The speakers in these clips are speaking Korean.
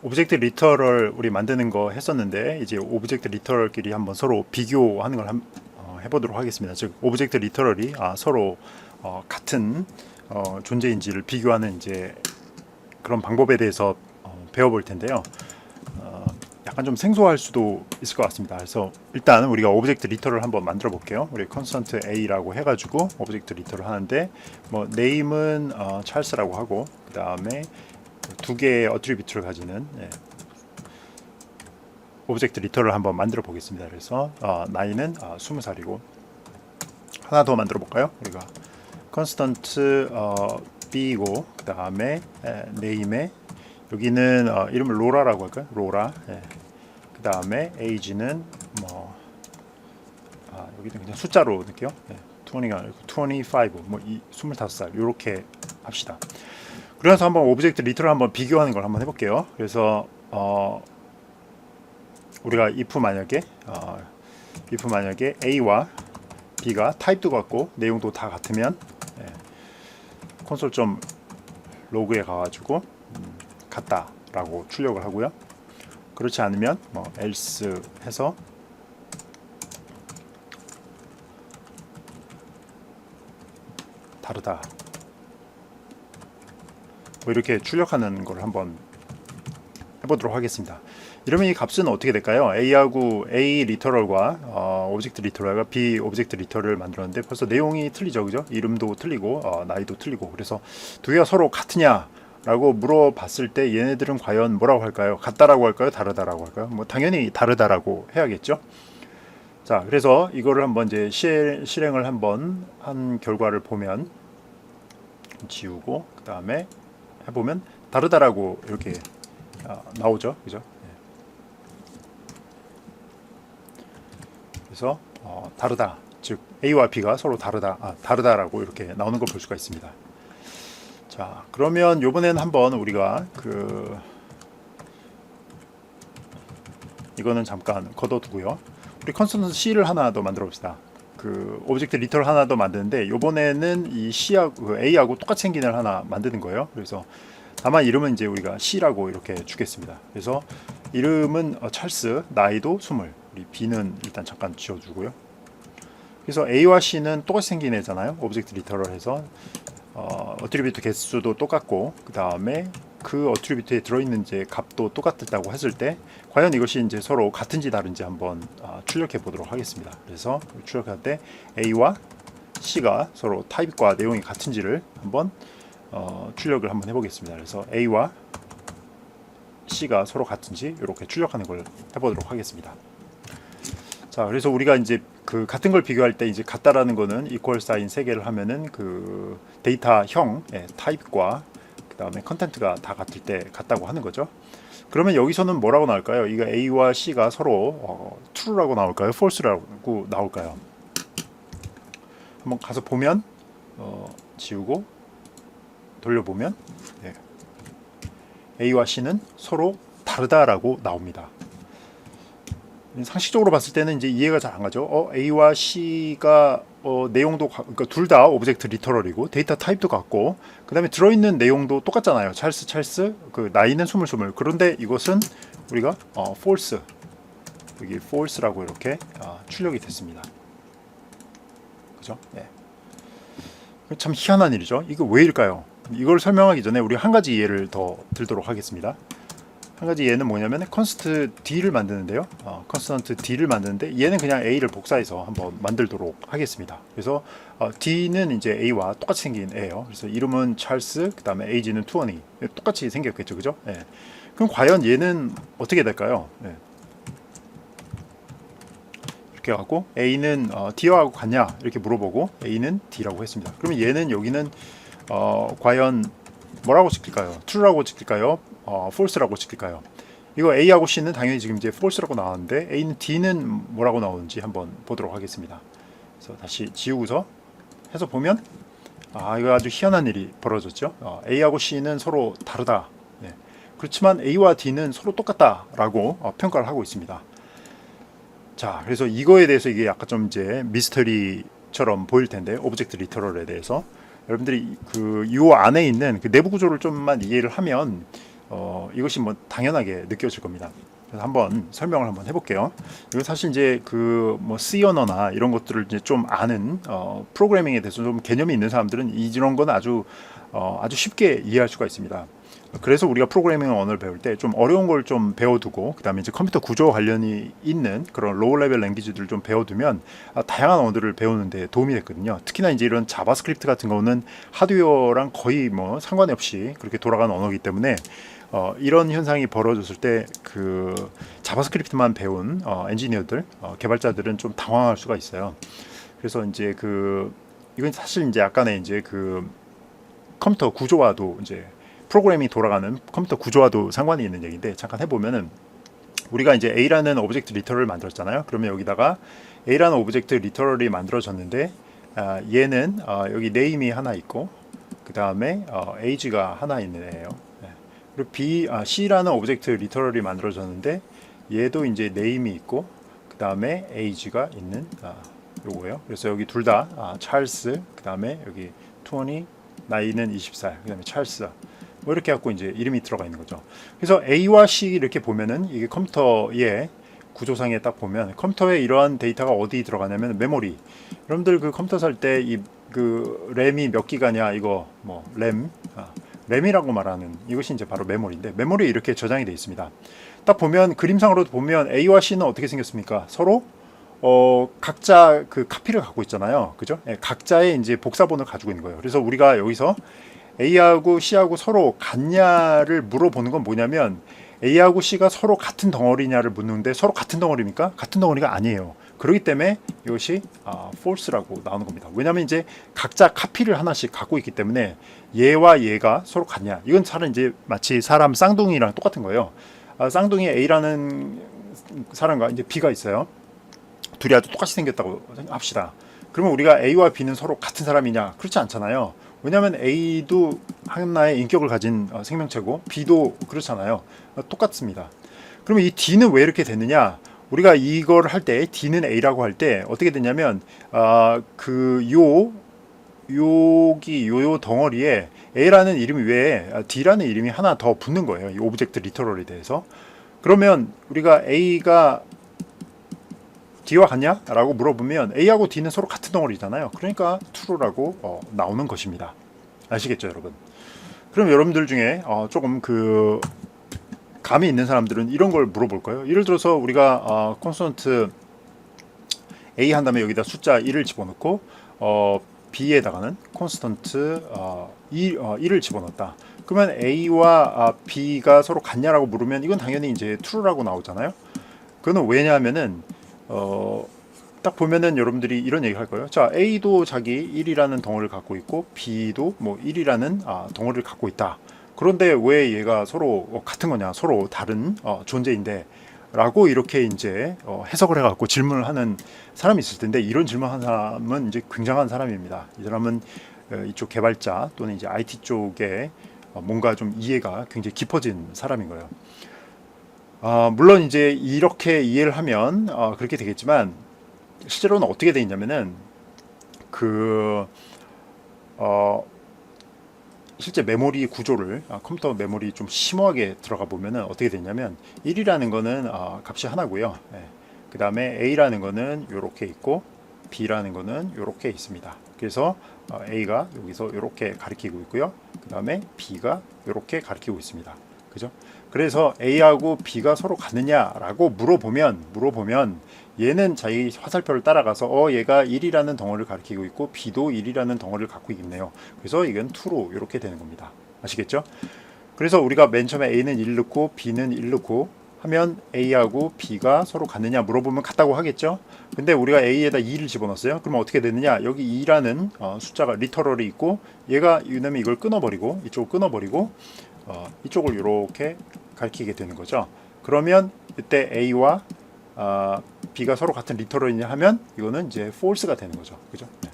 오브젝트 리터럴 우리 만드는 거 했었는데 이제 오브젝트 리터럴끼리 한번 서로 비교하는 걸 해보도록 하겠습니다. 즉 오브젝트 리터럴이 서로 같은 존재인지를 비교하는 이제 그런 방법에 대해서 배워볼 텐데요. 약간 좀 생소할 수도 있을 것 같습니다. 그래서 일단 우리가 오브젝트 리터럴 한번 만들어 볼게요. 우리 컨스턴트 A라고 해가지고 오브젝트 리터럴 하는데 뭐 네임은 찰스라고 하고 그 다음에 두 개의 어트리뷰트를 가지는 오브젝트 리터럴 한번 만들어 보겠습니다. 그래서 나이는 20살이고 하나 더 만들어 볼까요? 우리가 컨스턴트 B이고 그 다음에 네임에 여기는 이름을 로라라고 할까요? 로라. 그 다음에 age는 뭐 여기는 그냥 숫자로 넣을게요. 20가 아니고 25, 뭐 25살 이렇게 합시다. 그래서 한번 오브젝트 리터럴 한번 비교하는 걸 한번 해볼게요. 그래서 우리가 if 만약에 a와 b가 타입도 같고 내용도 다 같으면 콘솔 좀 로그에 가가지고 같다라고 출력을 하고요. 그렇지 않으면 뭐 else 해서 다르다 뭐 이렇게 출력하는 걸 한번 해보도록 하겠습니다. 이러면 이 값은 어떻게 될까요? A하고 A 리터럴과 오브젝트 리터럴과 B 오브젝트 리터럴을 만들었는데 벌써 내용이 틀리죠, 그죠? 이름도 틀리고 나이도 틀리고. 그래서 두 개가 서로 같으냐 라고 물어봤을 때 얘네들은 과연 뭐라고 할까요? 같다라고 할까요? 다르다라고 할까요? 뭐 당연히 다르다라고 해야겠죠. 자, 그래서 이거를 한번 이제 실행을 한번 한 결과를 보면 지우고 그 다음에 해보면 다르다라고 이렇게 나오죠, 그죠? 그래서 다르다, 즉 A와 B가 서로 다르다라고 이렇게 나오는 걸 볼 수가 있습니다. 자, 그러면 요번에는 한번 우리가 이거는 잠깐 걷어두고요. 우리 컨스턴트 C를 하나 더 만들어 봅시다. 오브젝트 리터럴 하나 더 만드는데 요번에는 이 C하고 A하고 똑같이 생긴 애를 하나 만드는 거예요. 그래서 다만 이름은 이제 우리가 C라고 이렇게 주겠습니다. 그래서 이름은 찰스, 나이도 20. 우리 B는 일단 잠깐 지워주고요. 그래서 A와 C는 똑같이 생긴 애잖아요. 오브젝트 리터럴 해서 어트리뷰트 개수도 똑같고 그 다음에 그 어트리뷰트에 들어있는 이제 값도 똑같다고 했을 때 과연 이것이 이제 서로 같은지 다른지 한번 출력해 보도록 하겠습니다. 그래서 출력할 때 A와 C가 서로 타입과 내용이 같은지를 한번 출력을 한번 해보겠습니다. 그래서 A와 C가 서로 같은지 이렇게 출력하는 걸 해보도록 하겠습니다. 자, 그래서 우리가 이제 같은 걸 비교할 때 이제 같다라는 거는 이퀄 사인 3개를 하면은 데이터형 타입과 그 다음에 컨텐트가 다 같을 때 같다고 하는 거죠. 그러면 여기서는 뭐라고 나올까요? 이거 A와 C가 서로 true라고 나올까요? false라고 나올까요? 한번 가서 보면 지우고 돌려보면 A와 C는 서로 다르다라고 나옵니다. 상식적으로 봤을 때는 이제 이해가 잘 안 가죠. A와 C가 내용도 그러니까 둘 다 오브젝트 리터럴이고 데이터 타입도 같고 그다음에 들어있는 내용도 똑같잖아요. 찰스 나이는 20. 그런데 이것은 우리가 false 여기 false라고 이렇게 출력이 됐습니다. 그죠? 네. 참 희한한 일이죠. 이거 왜일까요? 이걸 설명하기 전에 우리 한 가지 예를 더 들도록 하겠습니다. 한 가지 얘는 뭐냐면 컨스턴트 D를 만드는데요. 컨스턴트 D를 만드는데 얘는 그냥 A를 복사해서 한번 만들도록 하겠습니다. 그래서 D는 이제 A와 똑같이 생긴 애예요. 그래서 이름은 찰스, 그 다음에 age는 20. 똑같이 생겼겠죠, 그죠? 예. 그럼 과연 얘는 어떻게 될까요? 예. 이렇게 갖고 A는 D와 같냐 이렇게 물어보고 A는 D라고 했습니다. 그러면 얘는 여기는 과연 뭐라고 찍힐까요? true라고 찍힐까요? false라고 찍힐까요? 이거 A하고 C는 당연히 지금 이제 false라고 나왔는데 A는 D는 뭐라고 나오는지 한번 보도록 하겠습니다. 그래서 다시 지우고서 해서 보면 이거 아주 희한한 일이 벌어졌죠. A하고 C는 서로 다르다. 네. 그렇지만 A와 D는 서로 똑같다라고 평가를 하고 있습니다. 자, 그래서 이거에 대해서 이게 약간 좀 이제 미스터리처럼 보일 텐데 오브젝트 리터럴에 대해서 여러분들이 이 안에 있는 내부 구조를 좀만 이해를 하면 이것이 뭐 당연하게 느껴질 겁니다. 그래서 한번 설명을 한번 해볼게요. 이건 사실 이제 그 뭐 C 언어나 이런 것들을 이제 좀 아는 프로그래밍에 대해서 좀 개념이 있는 사람들은 이런 건 아주 쉽게 이해할 수가 있습니다. 그래서 우리가 프로그래밍 언어를 배울 때 좀 어려운 걸 좀 배워두고 그다음에 이제 컴퓨터 구조 관련이 있는 그런 로우 레벨 랭귀지들을 좀 배워두면 다양한 언어들을 배우는데 도움이 됐거든요. 특히나 이제 이런 자바스크립트 같은 경우는 하드웨어랑 거의 뭐 상관이 없이 그렇게 돌아가는 언어이기 때문에 이런 현상이 벌어졌을 때 그 자바스크립트만 배운 엔지니어들, 개발자들은 좀 당황할 수가 있어요. 그래서 이제 그 이건 사실 이제 약간의 이제 그 컴퓨터 구조와도 이제 프로그래밍이 돌아가는 컴퓨터 구조와도 상관이 있는 얘기인데 잠깐 해보면은 우리가 이제 A라는 오브젝트 리터럴을 만들었잖아요. 그러면 여기다가 A라는 오브젝트 리터럴이 만들어졌는데 얘는 여기 네임이 하나 있고 그 다음에 age가 하나 있는 애예요. 그리고 C라는 오브젝트 리터럴이 만들어졌는데 얘도 이제 네임이 있고 그 다음에 age가 있는 요거예요. 그래서 여기 둘 다 찰스 그 다음에 여기 20 나이는 20살 그 다음에 찰스 뭐 이렇게 갖고 이제 이름이 들어가 있는 거죠. 그래서 A와 C 이렇게 보면은 이게 컴퓨터의 구조상에 딱 보면 컴퓨터에 이러한 데이터가 어디 들어가냐면 메모리. 여러분들 그 컴퓨터 살 때 이 그 램이 몇 기가냐 이거 뭐 램이라고 말하는 이것이 이제 바로 메모리인데 메모리에 이렇게 저장이 되어 있습니다. 딱 보면 그림상으로 보면 A와 C는 어떻게 생겼습니까? 서로 각자 그 카피를 갖고 있잖아요. 그죠? 예, 각자의 이제 복사본을 가지고 있는 거예요. 그래서 우리가 여기서 A하고 C하고 서로 같냐를 물어보는 건 뭐냐면 A하고 C가 서로 같은 덩어리냐를 묻는데 서로 같은 덩어리입니까? 같은 덩어리가 아니에요. 그렇기 때문에 이것이 false라고 나오는 겁니다. 왜냐하면 이제 각자 카피를 하나씩 갖고 있기 때문에 얘와 얘가 서로 같냐? 이건 사실 이제 마치 사람 쌍둥이랑 똑같은 거예요. 쌍둥이 A라는 사람과 이제 B가 있어요. 둘이 아주 똑같이 생겼다고 합시다. 그러면 우리가 A와 B는 서로 같은 사람이냐? 그렇지 않잖아요. 왜냐하면 A도 하나의 인격을 가진 생명체고 B도 그렇잖아요. 똑같습니다. 그러면 이 D는 왜 이렇게 됐느냐? 우리가 이걸 할 때 D는 A라고 할 때 어떻게 됐냐면 여기 요 덩어리에 A라는 이름 외에 D라는 이름이 하나 더 붙는 거예요. 이 오브젝트 리터럴에 대해서. 그러면 우리가 A가 D와 같냐? 라고 물어보면 A하고 D는 서로 같은 덩어리잖아요. 그러니까 true라고 나오는 것입니다. 아시겠죠, 여러분? 그럼 여러분들 중에 조금 그 감이 있는 사람들은 이런 걸 물어볼 거예요. 예를 들어서 우리가 콘스턴트 A 한 다음에 여기다 숫자 1을 집어넣고 B에다가는 콘스턴트 1을 집어넣었다. 그러면 A와 B가 서로 같냐라고 물으면 이건 당연히 이제 true라고 나오잖아요. 그거는 왜냐하면은 딱 보면은 여러분들이 이런 얘기 할 거예요. 자, A도 자기 1이라는 덩어리를 갖고 있고 B도 뭐 1이라는 덩어리를 갖고 있다. 그런데 왜 얘가 서로 같은 거냐? 서로 다른 존재인데 라고 이렇게 이제 해석을 해갖고 질문을 하는 사람이 있을 텐데 이런 질문하는 사람은 이제 굉장한 사람입니다. 이 사람은 이쪽 개발자 또는 이제 IT 쪽에 뭔가 좀 이해가 굉장히 깊어진 사람인 거예요. 물론 이제 이렇게 이해를 하면 그렇게 되겠지만 실제로는 어떻게 돼 있냐면은 실제 메모리 구조를 컴퓨터 메모리 좀 심오하게 들어가 보면은 어떻게 되냐면 1이라는 거는 값이 하나고요. 그 다음에 A라는 거는 이렇게 있고 B라는 거는 이렇게 있습니다. 그래서 A가 여기서 이렇게 가리키고 있고요. 그 다음에 B가 이렇게 가리키고 있습니다. 그죠? 그래서 A하고 B가 서로 같느냐라고 물어보면 얘는 자기 화살표를 따라가서 얘가 1이라는 덩어리를 가리키고 있고 B도 1이라는 덩어리를 갖고 있네요. 그래서 이건 true로 이렇게 되는 겁니다. 아시겠죠? 그래서 우리가 맨 처음에 A는 1 넣고 B는 1 넣고 하면 A하고 B가 서로 같느냐 물어보면 같다고 하겠죠? 근데 우리가 A에다 2를 집어넣었어요. 그러면 어떻게 되느냐? 여기 2라는 숫자가 리터럴이 있고 얘가 왜냐면 이걸 끊어버리고 이쪽을 끊어버리고 이쪽을 이렇게 가리키게 되는 거죠. 그러면 이때 A와 B가 서로 같은 리터럴이냐 하면 이거는 이제 false가 되는 거죠. 그죠? 네.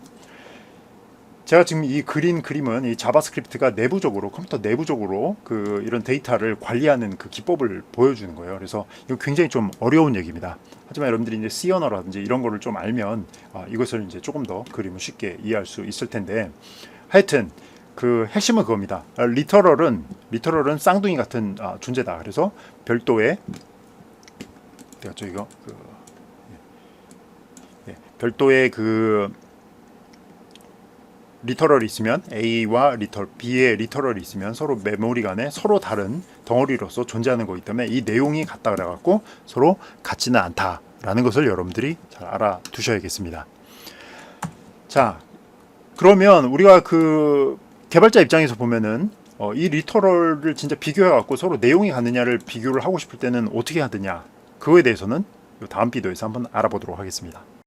제가 지금 이 그림은 이 자바스크립트가 내부적으로 컴퓨터 내부적으로 이런 데이터를 관리하는 그 기법을 보여주는 거예요. 그래서 이거 굉장히 좀 어려운 얘기입니다. 하지만 여러분들이 이제 C 언어라든지 이런 거를 좀 알면 이것을 이제 조금 더 그림을 쉽게 이해할 수 있을 텐데 하여튼 그 핵심은 그겁니다. 리터럴은 쌍둥이 같은 존재다. 그래서 별도의 내가 저 이거 별도의 그 리터럴이 있으면 A와 B의 리터럴이 있으면 서로 메모리 간에 서로 다른 덩어리로서 존재하는 거기 때문에 이 내용이 같다 그래갖고 서로 같지는 않다라는 것을 여러분들이 잘 알아두셔야겠습니다. 자, 그러면 우리가 그 개발자 입장에서 보면은 이 리터럴을 진짜 비교해갖고 서로 내용이 같느냐를 비교를 하고 싶을 때는 어떻게 해야 되냐, 그거에 대해서는 다음 비디오에서 한번 알아보도록 하겠습니다.